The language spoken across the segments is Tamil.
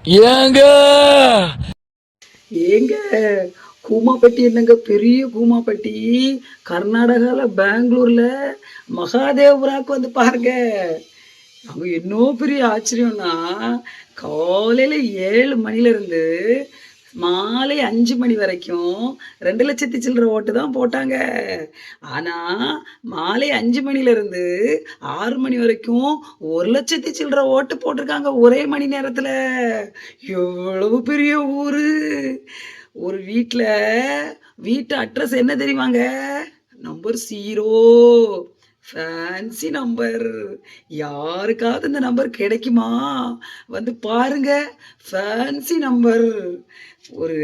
ஏங்க ஏங்க கூமாப்பட்டி என்னங்க பெரிய கூமாப்பட்டி. கர்நாடகால பெங்களூர்ல மகாதேவபுராக்கு வந்து பாருங்க. அங்க என்ன பெரிய ஆச்சரியம்னா, காலையில 7 மணில இருந்து மாலை 5 மணி வரைக்கும் 2,00,000 சில்லற ஓட்டு தான் போட்டாங்க. ஆனா மாலை 5 மணில இருந்து 6 மணி வரைக்கும் 1,00,000 சில்லற ஓட்டு போட்டிருக்காங்க ஒரே மணி நேரத்துல. எவ்வளவு பெரிய ஊரு! ஒரு வீட்டு அட்ரஸ் என்ன தெரியுமாங்க? நம்பர் 0. Fancy number. யாருக்காவது இந்த நம்பர் கிடைக்குமா? வந்து பாருங்க. Fancy number. ஒரு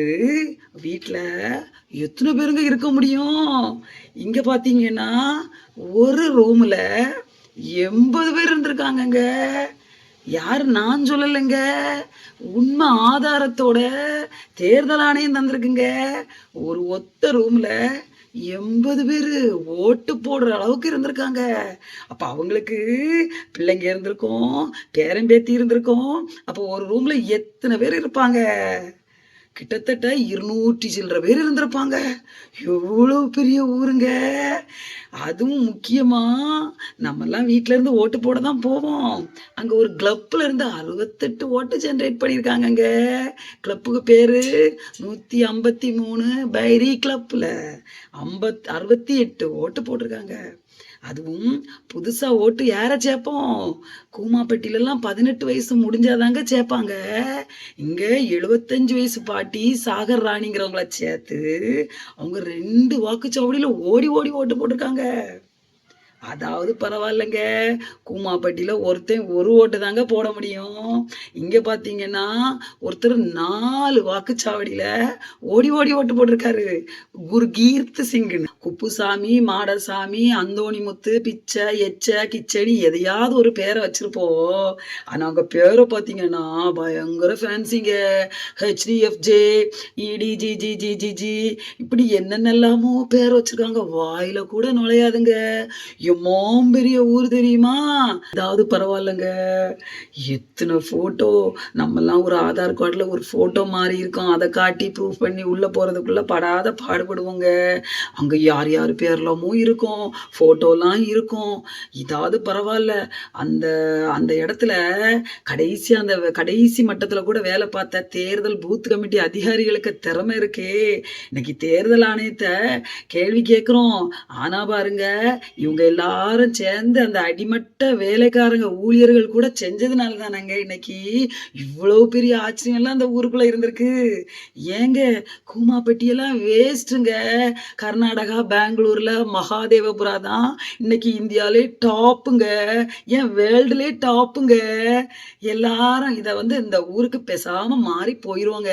வீட்ல எத்தனை பேருங்க இருக்க முடியும்? இங்க பார்த்தீங்கன்னா, ஒரு ரூம்ல 80 பேர் இருந்திருக்காங்கங்க. யாரு நான் சொல்லலைங்க. உண்மை ஆதாரத்தோட தேர்தல் ஆணையம் தந்திருக்குங்க. ஒரு ஒத்த ரூம்ல 80 பேரு ஓட்டு போடுற அளவுக்கு இருந்திருக்காங்க. அப்ப அவங்களுக்கு பிள்ளைங்க இருந்திருக்கும், பேரன் பேத்தி இருந்திருக்கும். அப்போ ஒரு ரூம்ல எத்தனை பேர் இருப்பாங்க? கிட்டத்தட்ட 200 சில்லற பேர் இருந்திருப்பாங்க. எவ்வளவு பெரிய ஊருங்க! அதுவும் முக்கியமா நம்மலாம் வீட்ல இருந்து ஓட்டு போட தான் போவோம். அங்க ஒரு கிளப்ல இருந்து 68 ஓட்டு ஜெனரேட் பண்ணியிருக்காங்கங்க. கிளப்புக்கு பேரு 153 பைரி கிளப்ல 68 ஓட்டு போட்டிருக்காங்க. அதுவும் புதுசா ஓட்டு யார சேர்ப்போம்? கூமாப்பட்டிலலாம் 18 வயசு முடிஞ்சாதாங்க சேர்ப்பாங்க. இங்க 75 வயசு பாட்டி சாகர் ராணிங்கிறவங்கள சேர்த்து அவங்க 2 வாக்குச்சாவடியில ஓடி ஓடி ஓட்டு போட்டிருக்காங்க. அதாவது பரவாயில்லைங்க. கூமாப்பட்டியில ஒருத்தன் ஒரு ஓட்டு தாங்க போட முடியும். இங்க பார்த்தீங்கன்னா, ஒருத்தர் 4 வாக்குச்சாவடியில ஓடி ஓடி ஓட்டு போட்டிருக்காரு. குர்கீர்த் சிங்ன்னு. குப்புசாமி, மாடசாமி, அந்தோணிமுத்து, பிச்சை, எச்ச, கிச்சடி எதையாவது ஒரு பேரை வச்சிருப்போம். ஆனா அவங்க பேரை பார்த்தீங்கன்னா, பயங்கர ஃபேன்சிங்க. HDFJ, EDGGGGG இப்படி என்னென்னலாமோ பேர் வச்சிருக்காங்க. வாயில கூட நுழையாதுங்க. எம்மாம் பெரிய ஊர் தெரியுமா? அதாவது பரவாயில்லங்க. எத்தனை போட்டோ நம்மலாம் ஒரு ஆதார் கார்டுல ஒரு போட்டோ மாறி இருக்கோம். அதை காட்டி ப்ரூஃப் பண்ணி உள்ள போறதுக்குள்ள படாத பாடுபடுவோங்க. அங்க யார் யார் பேர்லாமோ இருக்கும், போட்டோலாம் இருக்கும். இதாவது பரவாயில்ல. அந்த அந்த இடத்துல அந்த கடைசி மட்டத்துல கூட வேலை பார்த்த தேர்தல் பூத் கமிட்டி அதிகாரிகளுக்கு திறமை இருக்கே. இன்னைக்கு தேர்தல் ஆணையத்தை கேள்வி கேட்கிறோம். ஆனா பாருங்க, இவங்க எல்லாரும் சேர்ந்து அந்த அடிமட்ட வேலைக்காரங்க ஊழியர்கள் கூட செஞ்சதுனால தானங்க இன்னைக்கு இவ்வளவு பெரிய ஆச்சரியம் எல்லாம் அந்த ஊருக்குள்ள இருந்திருக்கு. ஏங்க கூமாப்பட்டியெல்லாம் வேஸ்ட்டுங்க. கர்நாடகா பெங்களூர்ல மகாதேவபுரா தான் இன்னைக்கு இந்தியாலே டாப்புங்க. ஏன் வேர்ல்டுலே டாப்புங்க. எல்லாரும் இத வந்து இந்த ஊருக்கு பேசாம மாறி போயிருவோங்க.